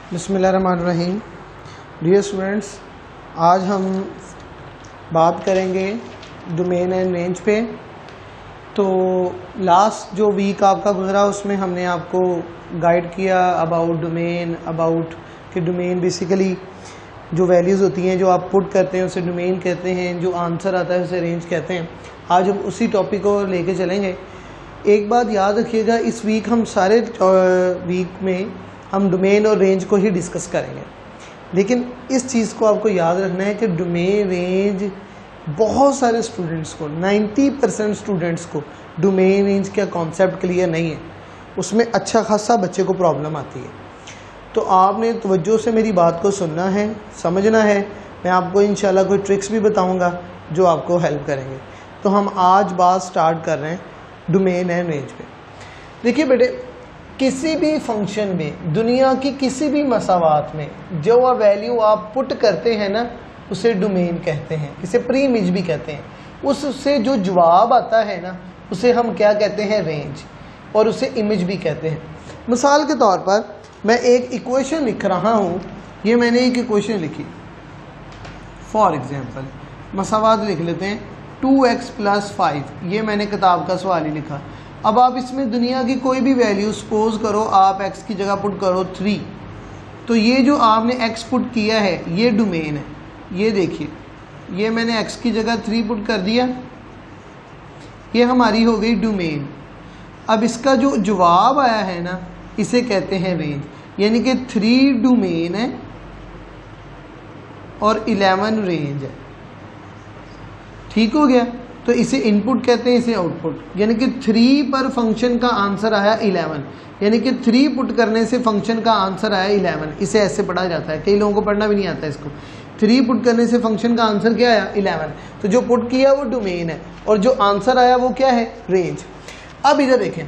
बिस्मिल्लाहिर्रहमानिर्रहीम। Dear students, आज हम बात करेंगे डोमेन एंड रेंज पे। तो लास्ट जो वीक आपका गुजरा उसमें हमने आपको गाइड किया अबाउट डोमेन, अबाउट कि डोमेन बेसिकली जो वैल्यूज़ होती हैं जो आप पुट करते हैं उसे डोमेन कहते हैं, जो आंसर आता है उसे रेंज कहते हैं। आज हम उसी टॉपिक को लेके चलेंगे। एक बात याद रखिएगा, इस वीक हम सारे वीक में हम डोमेन और रेंज को ही डिस्कस करेंगे, लेकिन इस चीज़ को आपको याद रखना है कि डोमेन रेंज बहुत सारे स्टूडेंट्स को 90% स्टूडेंट्स को डोमेन रेंज का कॉन्सेप्ट क्लियर नहीं है। उसमें अच्छा खासा बच्चे को प्रॉब्लम आती है। तो आपने तवज्जो से मेरी बात को सुनना है, समझना है। मैं आपको इंशाल्लाह कोई ट्रिक्स भी बताऊंगा जो आपको हेल्प करेंगे। तो हम आज बात स्टार्ट कर रहे हैं डोमेन एंड रेंज पे। देखिए बेटे, किसी भी फंक्शन में, दुनिया की किसी भी मसावात में जो वैल्यू आप पुट करते हैं ना, उसे डोमेन कहते हैं, इसे प्री इमेज भी कहते हैं। उससे जो जवाब आता है ना, उसे हम क्या कहते हैं, रेंज, और उसे इमेज भी कहते हैं। मिसाल के तौर पर मैं एक इक्वेशन लिख रहा हूँ, ये मैंने एक इक्वेशन लिखी। फॉर एग्जाम्पल मसावात लिख लेते हैं 2x + 5, ये मैंने किताब का सवाल ही लिखा। अब आप इसमें दुनिया की कोई भी वैल्यू सपोज करो, आप x की जगह पुट करो 3, तो ये जो आपने x पुट किया है ये डोमेन है। ये देखिए, ये मैंने x की जगह 3 पुट कर दिया, ये हमारी हो गई डोमेन। अब इसका जो जवाब आया है ना, इसे कहते हैं रेंज, यानी कि 3 डोमेन है और 11 रेंज है। ठीक हो गया? तो इसे इनपुट कहते हैं, इसे आउटपुट। यानी कि 3 पर फंक्शन का आंसर आया 11, यानी कि 3 पुट करने से फंक्शन का आंसर आया 11। इसे ऐसे पढ़ा जाता है, कई लोगों को पढ़ना भी नहीं आता इसको। 3 पुट करने से फंक्शन का आंसर क्या आया, 11। तो जो पुट किया वो डोमेन है और जो आंसर आया वो क्या है, रेंज। अब इधर देखें,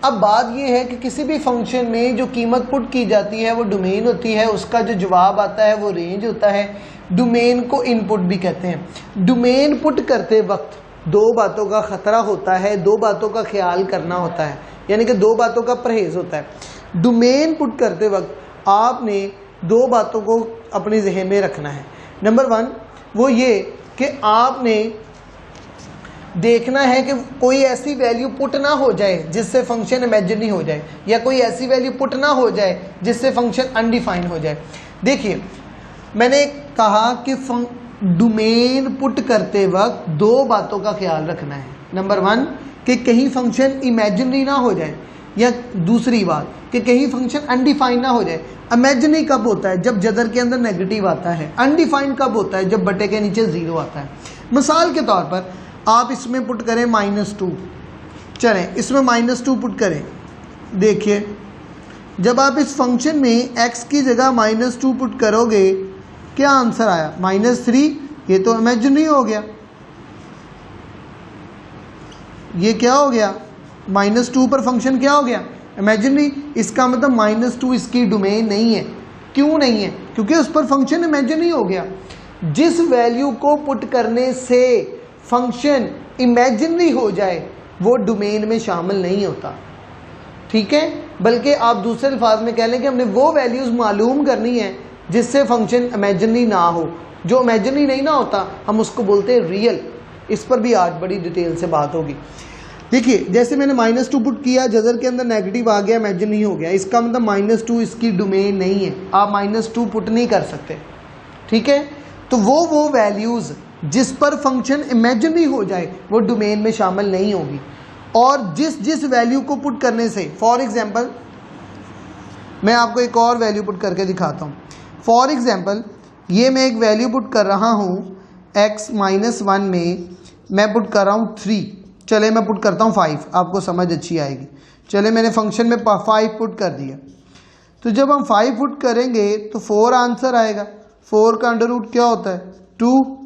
अब बात यह है कि किसी भी फंक्शन में जो कीमत पुट की जाती है वो डोमेन होती है, उसका जो जवाब आता है वो रेंज होता है। डोमेन को इनपुट भी कहते हैं। डोमेन पुट करते वक्त 2 बातों का खतरा होता है, 2 बातों का ख्याल करना होता है, यानी कि 2 बातों का परहेज होता है। डोमेन पुट करते वक्त आपने 2 बातों को अपने जहन में रखना है। नंबर 1 वो ये कि आपने देखना है कि कोई ऐसी वैल्यू पुट ना हो जाए जिससे फंक्शन इमेजिनरी हो जाए, या कोई ऐसी वैल्यू पुट ना हो जाए जिससे फंक्शन अनडिफाइंड हो जाए। देखिए, मैंने कहा कि डोमेन पुट करते वक्त 2 बातों का ख्याल रखना है। नंबर 1 कि कहीं फंक्शन इमेजिनरी ना हो जाए, या दूसरी बात कि कहीं फंक्शन अनडिफाइंड ना हो जाए। इमेजिनरी कब होता है, जब जदर के अंदर नेगेटिव आता है। अनडिफाइंड कब होता है, जब बटे के नीचे 0 आता है। मिसाल के तौर पर आप इसमें पुट करें -2, चलें इसमें -2 पुट करें। देखिए, जब आप इस फंक्शन में x की जगह -2 पुट करोगे, क्या आंसर आया, -3। ये तो इमेजिनरी हो गया, ये क्या हो गया, -2 पर फंक्शन क्या हो गया, इमेजिनरी। इसका मतलब -2 इसकी डोमेन नहीं है। क्यों नहीं है? क्योंकि उस पर फंक्शन इमेजिनरी हो गया। जिस वैल्यू को पुट करने से फंक्शन इमेजिनरी हो जाए वो डोमेन में शामिल नहीं होता। ठीक है? बल्कि आप दूसरे अल्फाज में कह लें कि हमने वो वैल्यूज मालूम करनी है जिससे फंक्शन इमेजिनरी ना हो। जो इमेजिनरी नहीं ना होता हम उसको बोलते हैं रियल। इस पर भी आज बड़ी डिटेल से बात होगी। देखिए, जैसे मैंने -2 पुट किया, जदर के अंदर नेगेटिव आ गया, इमेजिनरी हो गया। इसका मतलब -2 इसकी डोमेन नहीं है, आप -2 पुट नहीं कर सकते। ठीक है? तो वो वैल्यूज जिस पर फंक्शन इमेजिनरी हो जाए वो डोमेन में शामिल नहीं होगी। और जिस वैल्यू को पुट करने से, फॉर एग्जांपल मैं आपको एक और वैल्यू पुट करके दिखाता हूँ। फॉर एग्जांपल ये मैं एक वैल्यू पुट कर रहा हूँ x -1 में, मैं पुट कर रहा हूँ 3। चले मैं पुट करता हूँ 5, आपको समझ अच्छी आएगी। चले मैंने फंक्शन में 5 पुट कर दिया। तो जब हम 5 पुट करेंगे तो 4 आंसर आएगा। 4 का अंडर रूट क्या होता है, 2।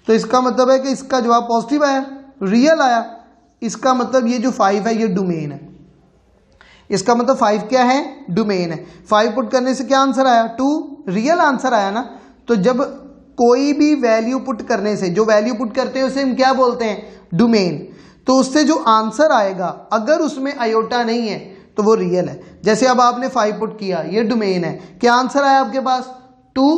तो इसका मतलब है कि इसका जवाब पॉजिटिव आया, रियल आया। इसका मतलब ये जो 5 है ये डोमेन है। इसका मतलब 5 क्या है, डोमेन है। 5 पुट करने से क्या आंसर आया, 2, रियल आंसर आया ना। तो जब कोई भी वैल्यू पुट करने से, जो वैल्यू पुट करते हैं उसे हम क्या बोलते हैं, डोमेन। तो उससे जो आंसर आएगा अगर उसमें आयोटा नहीं है तो वो रियल है। जैसे अब आपने 5 पुट किया, ये डोमेन है, क्या आंसर आया आपके पास 2,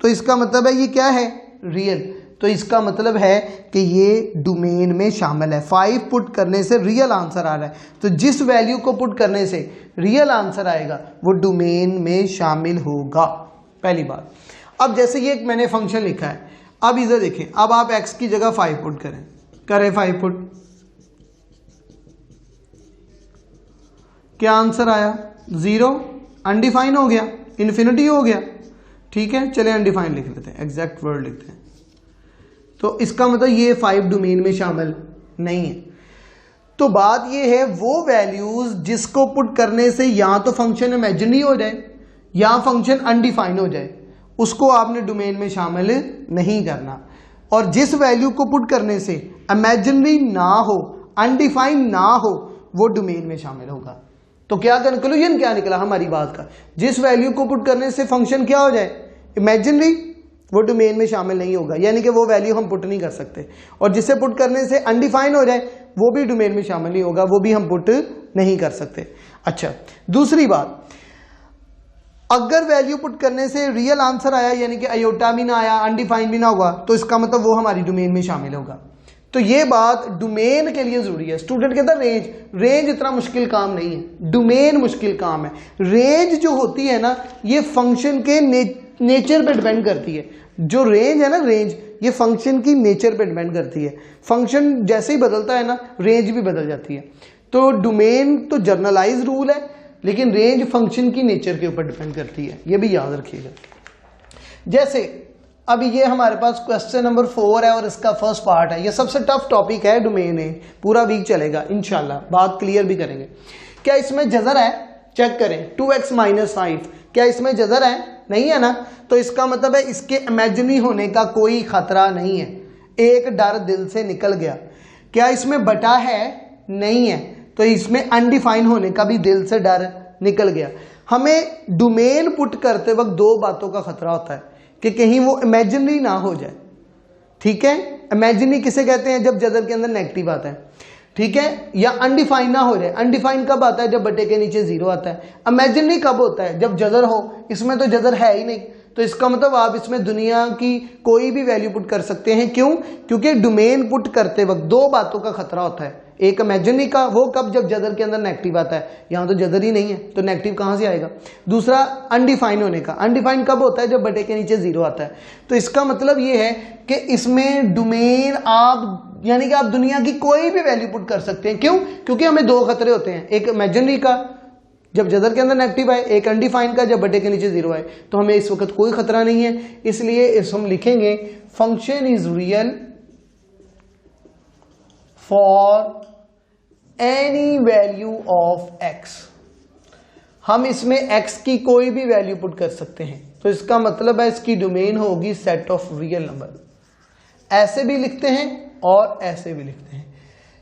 तो इसका मतलब है ये क्या है, रियल। तो इसका मतलब है कि ये डोमेन में शामिल है। 5 पुट करने से रियल आंसर आ रहा है, तो जिस वैल्यू को पुट करने से रियल आंसर आएगा वो डोमेन में शामिल होगा, पहली बात। अब जैसे ये एक मैंने फंक्शन लिखा है, अब इधर देखें, अब आप x की जगह 5 पुट करें 5 पुट, क्या आंसर आया 0, अनडिफाइन हो गया, इन्फिनिटी हो गया, ठीक है। चले अनडिफाइन लिख लेते हैं, एग्जैक्ट वर्ड लिखते हैं। तो इसका मतलब ये 5 डोमेन में शामिल नहीं है। तो बात ये है वो वैल्यूज जिसको पुट करने से या तो फंक्शन इमेजिनरी हो जाए या फंक्शन अनडिफाइन हो जाए, उसको आपने डोमेन में शामिल नहीं करना। और जिस वैल्यू को पुट करने से इमेजिनरी ना हो, अनडिफाइन ना हो, वो डोमेन में शामिल होगा। तो क्या कंक्लूजन क्या निकला हमारी बात का, जिस वैल्यू को पुट करने से फंक्शन क्या हो जाए, इमेजिनरी, वो डोमेन में शामिल नहीं होगा, यानी कि वो वैल्यू हम पुट नहीं कर सकते। और जिसे पुट करने से अनडिफाइन हो जाए वो भी डोमेन में शामिल नहीं होगा, वो भी हम पुट नहीं कर सकते। अच्छा, दूसरी बात, अगर वैल्यू पुट करने से रियल आंसर आया, यानी कि आयोटा भी ना आया, अनडिफाइन भी ना होगा, तो इसका मतलब वो हमारी डोमेन में शामिल होगा। तो ये बात डोमेन के लिए जरूरी है। स्टूडेंट कहता है रेंज इतना मुश्किल काम नहीं है, डोमेन मुश्किल काम है। रेंज जो होती है ना, ये फंक्शन के नेचर पे डिपेंड करती है। जो रेंज है ना, रेंज ये फंक्शन की नेचर पे डिपेंड करती है। फंक्शन जैसे ही बदलता है ना, रेंज भी बदल जाती है। तो डोमेन तो जर्नलाइज रूल है, लेकिन रेंज फंक्शन की नेचर के ऊपर डिपेंड करती है, ये भी याद रखिएगा। जैसे अभी ये हमारे पास क्वेश्चन नंबर 4 है और इसका फर्स्ट पार्ट है। ये सबसे टफ टॉपिक है, डोमेन है, पूरा वीक चलेगा इंशाल्लाह, बात क्लियर भी करेंगे। क्या इसमें जजर है, चेक करें, 2x - 5, क्या इसमें जजर है, नहीं है ना, तो इसका मतलब है इसके इमेजिनरी होने का कोई खतरा नहीं है, एक डर दिल से निकल गया। क्या इसमें बटा है, नहीं है, तो इसमें अनडिफाइन होने का भी दिल से डर निकल गया। हमें डोमेन पुट करते वक्त 2 बातों का खतरा होता है कि कहीं वो इमेजिनरी ना हो जाए, ठीक है। इमेजिनरी किसे कहते हैं, जब जदर के अंदर नेगेटिव आता है, ठीक है, या अनडिफाइन ना हो जाए। अनडिफाइन कब आता है, जब बटे के नीचे 0 आता है। इमेजिनरी कब होता है, जब जदर हो, इसमें तो जदर है ही नहीं, तो इसका मतलब आप इसमें दुनिया की कोई भी वैल्यू पुट कर सकते हैं। क्यों, क्योंकि डोमेन पुट करते वक्त 2 बातों का खतरा होता है। एक इमेजिनरी का, वो कब, जब जदर के अंदर नेगेटिव आता है, यहां तो जदर ही नहीं है तो नेगेटिव कहां से आएगा। दूसरा अनडिफाइन होने का, अनडिफाइन कब होता है, जब बटे के नीचे 0 आता है। तो इसका मतलब ये है कि इसमें डोमेन आप, यानी कि आप दुनिया की कोई भी वैल्यू पुट कर सकते हैं। क्यों, क्योंकि हमें 2 खतरे होते हैं, एक इमेजिनरी का जब जदर के अंदर नेगेटिव आए, एक अनडिफाइन का जब बटे के नीचे 0 आए। तो हमें इस वक्त कोई खतरा नहीं है, इसलिए इस हम लिखेंगे function is real for any value of x। हम इसमें x की कोई भी वैल्यू पुट कर सकते हैं, तो इसका मतलब है इसकी डोमेन होगी सेट ऑफ रियल नंबर। ऐसे भी लिखते हैं और ऐसे भी लिखते हैं।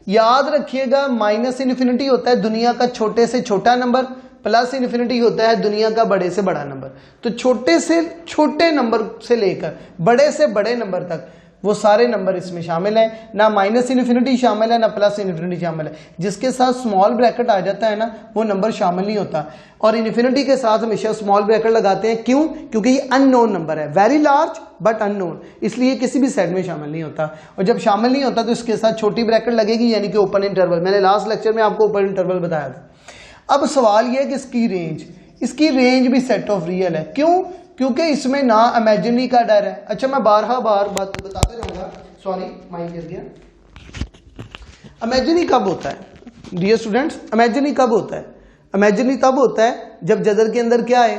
याद रखिएगा, -∞ होता है दुनिया का छोटे से छोटा नंबर, +∞ होता है दुनिया का बड़े से बड़ा नंबर। तो छोटे से छोटे नंबर से लेकर बड़े से बड़े नंबर तक वो सारे नंबर इसमें शामिल हैं। ना -∞ शामिल है, ना +∞ शामिल है। जिसके साथ स्मॉल ब्रैकेट आ जाता है ना, वो नंबर शामिल नहीं होता। और इन्फिनिटी के साथ हमेशा स्मॉल ब्रैकेट लगाते हैं। क्यों, क्योंकि ये अननोन नंबर है, वेरी लार्ज बट अननोन, इसलिए किसी भी सेट में शामिल नहीं होता। और जब शामिल नहीं होता तो इसके साथ छोटी ब्रैकेट लगेगी, यानी कि ओपन इंटरवल। मैंने लास्ट लेक्चर में आपको ओपन इंटरवल बताया था। अब सवाल यह है कि इसकी रेंज भी सेट ऑफ रियल है। क्यों, क्योंकि इसमें ना इमेजिनरी का डर है। अच्छा, मैं बार बात बताते रहूंगा, सॉरी माइंड कर गया। इमेजिनरी कब होता है डियर स्टूडेंट्स, इमेजिनरी कब होता है, इमेजिनरी तब होता है जब जदर के अंदर क्या आए,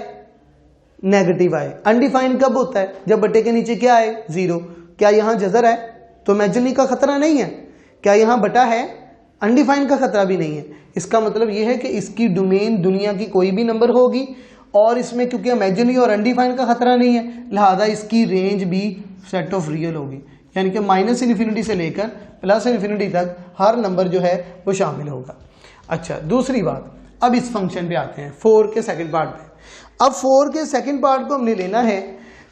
नेगेटिव आए। अनडिफाइंड कब होता है, जब बटे के नीचे क्या आए, 0। क्या यहां जदर है, तो इमेजिनरी का खतरा नहीं है। क्या यहां बटा है, अनडिफाइंड का खतरा भी नहीं है। इसका मतलब यह है कि इसकी डोमेन दुनिया की कोई भी नंबर होगी, और इसमें क्योंकि इमेजिनरी और अनडिफाइंड का खतरा नहीं है, लिहाजा इसकी रेंज भी सेट ऑफ रियल होगी। यानी कि -∞ से लेकर +∞ तक हर नंबर जो है वो शामिल होगा। अच्छा, दूसरी बात, अब इस फंक्शन पे आते हैं 4 के सेकंड पार्ट पे। अब 4 के सेकंड पार्ट को हमने लेना है।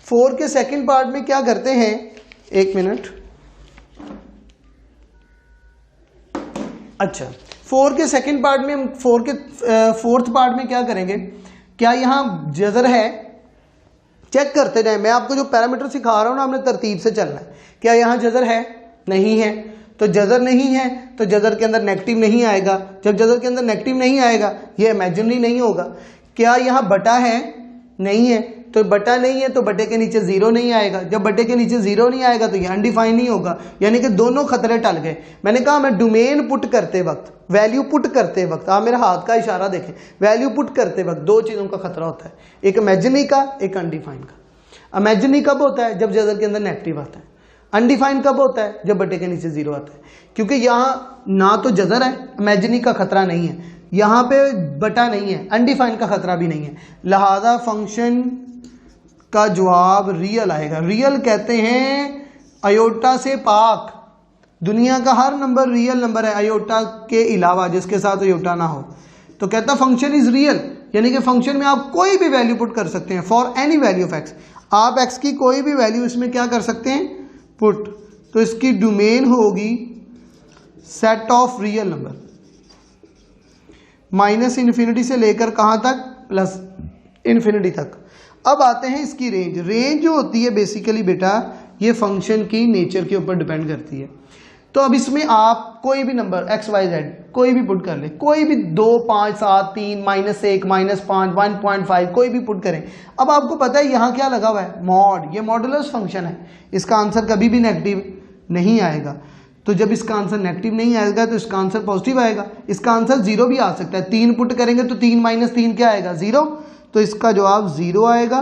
4 के सेकंड पार्ट में क्या करते हैं, एक मिनट। अच्छा, 4 के सेकंड पार्ट में हम 4 के फोर्थ पार्ट में क्या करेंगे, क्या यहाँ जजर है, चेक करते जाए। मैं आपको जो पैरामीटर सिखा रहा हूं ना, हमने तरतीब से चलना है। क्या यहाँ जजर है, नहीं है, तो जजर नहीं है तो जजर के अंदर नेगेटिव नहीं आएगा। जब जजर के अंदर नेगेटिव नहीं आएगा ये इमेजिनरी नहीं होगा। क्या यहाँ बटा है, नहीं है, तो बटा नहीं है तो बटे के नीचे जीरो नहीं आएगा। जब बटे के नीचे जीरो नहीं आएगा तो ये अनडिफाइन नहीं होगा, यानी कि दोनों खतरे टल गए। मैंने कहा मैं डोमेन पुट करते वक्त, वैल्यू पुट करते वक्त, आप मेरा हाथ का इशारा देखें, वैल्यू पुट करते वक्त दो चीजों का खतरा होता है, एक इमेजिनरी का, एक अनडिफाइंड का। इमेजिनरी कब होता है, जब जजर के अंदर नेगेटिव आता है। अनडिफाइंड कब होता है, जब बटे के नीचे जीरो आता है। क्योंकि यहाँ ना तो जजर है, इमेजिनरी का खतरा नहीं है, यहाँ पे बटा नहीं है, अनडिफाइंड का खतरा भी नहीं है, लिहाजा फंक्शन का जवाब रियल आएगा। रियल कहते हैं अयोटा से पाक, दुनिया का हर नंबर रियल नंबर है अयोटा के अलावा, जिसके साथ अयोटा ना हो। तो कहता फंक्शन इज रियल, यानी कि फंक्शन में आप कोई भी वैल्यू पुट कर सकते हैं, for any value of x. आप एक्स की कोई भी वैल्यू इसमें क्या कर सकते हैं, पुट। तो इसकी डोमेन होगी set of real number, minus infinity से लेकर कहां तक, प्लस इन्फिनिटी तक। अब आते हैं इसकी रेंज। रेंज जो होती है बेसिकली बेटा ये फंक्शन की नेचर के ऊपर डिपेंड करती है। तो अब इसमें आप कोई भी नंबर एक्स वाई जेड कोई भी पुट कर ले, कोई भी 2 5 7 3 -1 -5 1.5 कोई भी पुट करें। अब आपको पता है यहाँ क्या लगा हुआ है, मॉड, ये मॉडुलस फंक्शन है, इसका आंसर कभी भी नेगेटिव नहीं आएगा। तो जब इसका आंसर नेगेटिव नहीं आएगा तो इसका आंसर पॉजिटिव आएगा। इसका आंसर जीरो भी आ सकता है, 3 पुट करेंगे तो 3 - 3 क्या आएगा, जीरो। तो इसका जवाब जीरो आएगा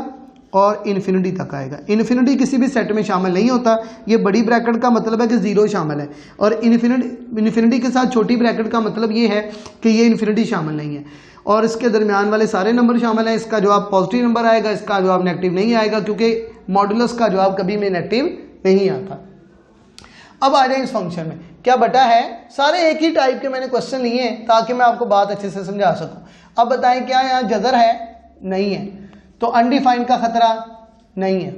और इन्फिनिटी तक आएगा। इन्फिनिटी किसी भी सेट में शामिल नहीं होता, ये बड़ी ब्रैकेट का मतलब है कि जीरो शामिल है, और इन्फिनिटी के साथ छोटी ब्रैकेट का मतलब ये है कि ये इन्फिनिटी शामिल नहीं है, और इसके दरमियान वाले सारे नंबर शामिल हैं। इसका जवाब पॉजिटिव नंबर आएगा, इसका जवाब नेगेटिव नहीं आएगा, क्योंकि मॉडुलस का जवाब कभी भी नेगेटिव नहीं आता। अब आ जाए इस फंक्शन में, क्या बटा है, सारे एक ही टाइप के मैंने क्वेश्चन लिए हैं ताकि मैं आपको बात अच्छे से समझा सकूं। अब बताएं क्या यहाँ जजर है, नहीं है, तो अनडिफाइंड का खतरा नहीं है।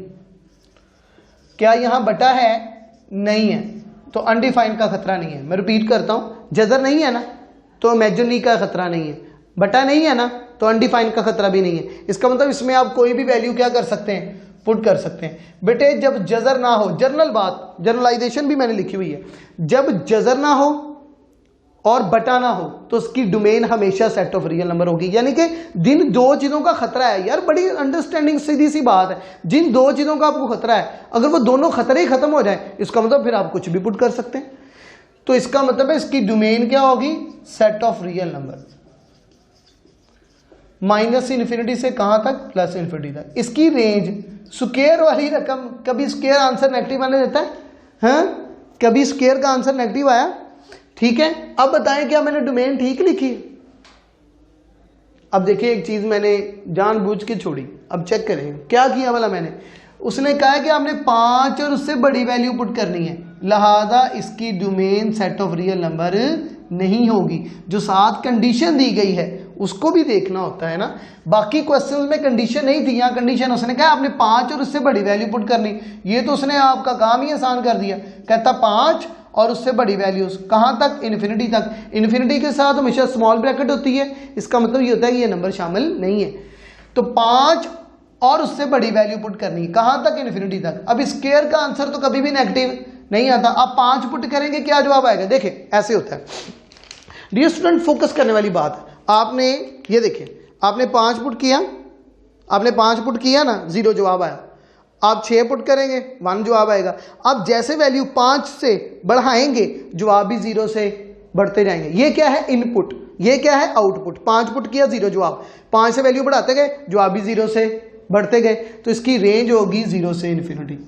क्या यहां बटा है, नहीं है, तो अनडिफाइंड का खतरा नहीं है। मैं रिपीट करता हूं, जजर नहीं है ना तो इमेजिनरी का खतरा नहीं है, बटा नहीं है ना तो अनडिफाइंड का खतरा भी नहीं है। इसका मतलब इसमें आप कोई भी वैल्यू क्या कर सकते हैं, पुट कर सकते हैं। बेटे जब जजर ना हो, जनरल बात, जनरलाइजेशन भी मैंने लिखी हुई है, जब जजर ना हो और बटा ना हो तो उसकी डोमेन हमेशा सेट ऑफ रियल नंबर होगी। यानी कि जिन दो चीजों का खतरा है, यार बड़ी अंडरस्टैंडिंग सीधी सी बात है, जिन दो चीजों का आपको खतरा है अगर वो दोनों खतरे ही खत्म हो जाए इसका मतलब फिर आप कुछ भी पुट कर सकते हैं। तो इसका मतलब है इसकी डोमेन क्या होगी, set of real number, minus infinity से कहां तक, प्लस इन्फिनिटी तक। इसकी रेंज, स्क्वायर वाली रकम, कभी स्क्वायर आंसर नेगेटिव आने देता है, हाँ? कभी स्क्वायर का आंसर नेगेटिव आया, ठीक है। अब बताएं क्या मैंने डोमेन ठीक लिखी। अब देखिए एक चीज मैंने जानबूझ के छोड़ी, अब चेक करें क्या किया वाला मैंने। उसने कहा है कि आपने 5 और उससे बड़ी वैल्यू पुट करनी है, लिहाजा इसकी domain set of real number नहीं होगी। जो साथ कंडीशन दी गई है उसको भी देखना होता है ना, बाकी क्वेश्चंस में कंडीशन नहीं थी, यहाँ कंडीशन उसने कहा आपने 5 और उससे बड़ी वैल्यू पुट करनी। ये तो उसने आपका काम ही आसान कर दिया, कहता 5 और उससे बड़ी वैल्यूज कहां तक, इन्फिनिटी तक। इन्फिनिटी के साथ हमेशा स्मॉल ब्रैकेट होती है, इसका मतलब ये होता है कि ये नंबर शामिल नहीं है। तो 5 और उससे बड़ी वैल्यू पुट करनी, कहां तक, इन्फिनिटी तक। अब स्क्वायर का आंसर तो कभी भी नेगेटिव नहीं आता। आप 5 पुट करेंगे क्या जवाब आएगा, देखिए ऐसे होता है। डियर स्टूडेंट फोकस करने वाली बात है, आपने ये देखिए आपने 5 पुट किया, आपने 5 पुट किया ना, 0 जवाब आया। आप 6 पुट करेंगे 1 जवाब आएगा। आप जैसे वैल्यू 5 से बढ़ाएंगे जवाब भी 0 से बढ़ते जाएंगे। ये क्या है, इनपुट, ये क्या है, आउटपुट। 5 पुट किया 0 जवाब, 5 से वैल्यू बढ़ाते गए जवाब भी 0 से बढ़ते गए। तो इसकी रेंज होगी 0 से इन्फिनिटी।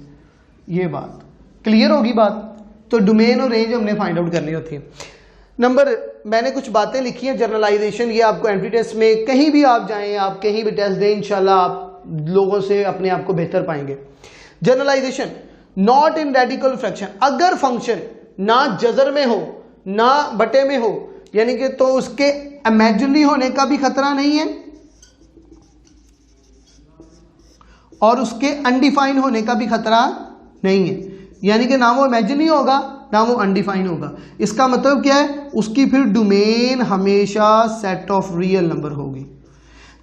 ये बात क्लियर होगी बात। तो डोमेन और रेंज हमने फाइंड आउट करनी होती है। नंबर, मैंने कुछ बातें लिखी हैं जनरलाइजेशन, ये आपको एमटी टेस्ट में कहीं भी आप जाएं, आप कहीं भी टेस्ट दें, इंशाल्लाह आप लोगों से अपने आप को बेहतर पाएंगे। Generalization, not in radical fraction, अगर फंक्शन ना जजर में हो ना बटे में हो, यानी कि तो उसके इमेजिनरी होने का भी खतरा नहीं है और उसके अनडिफाइन होने का भी खतरा नहीं है। यानी कि ना वो इमेजिनरी होगा ना वो अनडिफाइन होगा। इसका मतलब क्या है, उसकी फिर डोमेन हमेशा सेट ऑफ रियल नंबर होगी।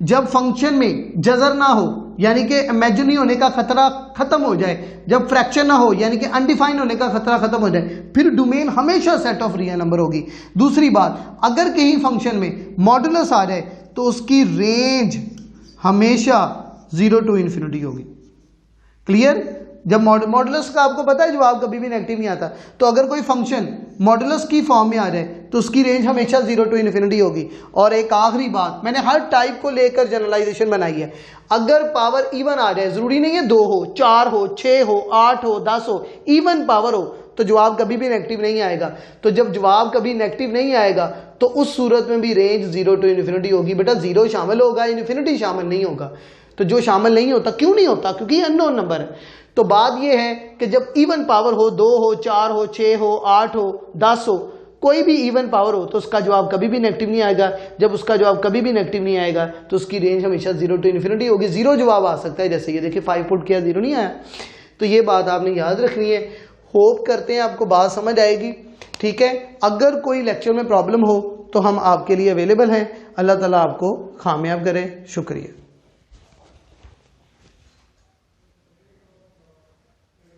जब फंक्शन में जजर ना हो यानी कि इमेजिनरी होने का खतरा खत्म हो जाए, जब फ्रैक्शन ना हो यानी कि अनडिफाइंड होने का खतरा खत्म हो जाए, फिर डोमेन हमेशा सेट ऑफ रियल नंबर होगी। दूसरी बात, अगर कहीं फंक्शन में मॉडुलस आ जाए तो उसकी रेंज हमेशा 0 to infinity होगी। क्लियर? जब मॉडुलस का आपको पता है जवाब कभी भी नेगेटिव नहीं आता, तो अगर कोई फंक्शन मॉडुलस की फॉर्म में आ जाए तो उसकी रेंज हमेशा 0 to infinity होगी। और एक आखिरी बात, मैंने हर टाइप को लेकर जनरलाइजेशन बनाई है। अगर पावर इवन आ जाए, जरूरी नहीं है 2 हो, 4 हो, 6 हो, 8 हो, 10 हो, इवन पावर हो तो जवाब कभी भी नेगेटिव नहीं आएगा। तो जब जवाब कभी नेगेटिव नहीं आएगा तो उस सूरत में भी रेंज 0 to infinity होगी। बेटा 0 शामिल होगा, इन्फिनिटी शामिल नहीं होगा। तो जो शामिल नहीं होता, क्यों नहीं होता? क्योंकि अननोन नंबर है। तो बात यह है कि जब इवन पावर हो, 2 हो, 4 हो, 6 हो, 8 हो, 10 हो, कोई भी इवन पावर हो तो उसका जवाब कभी भी नेगेटिव नहीं आएगा। जब उसका जवाब कभी भी नेगेटिव नहीं आएगा तो उसकी रेंज हमेशा 0 to infinity होगी। 0 जवाब आ सकता है, जैसे ये देखिए 5 पुट किया 0 नहीं आया। तो ये बात आपने याद रखनी है। होप करते हैं आपको बात समझ आएगी। ठीक है, अगर कोई लेक्चर में प्रॉब्लम हो तो हम आपके लिए अवेलेबल हैं। अल्लाह ताला आपको कामयाब करे। शुक्रिया।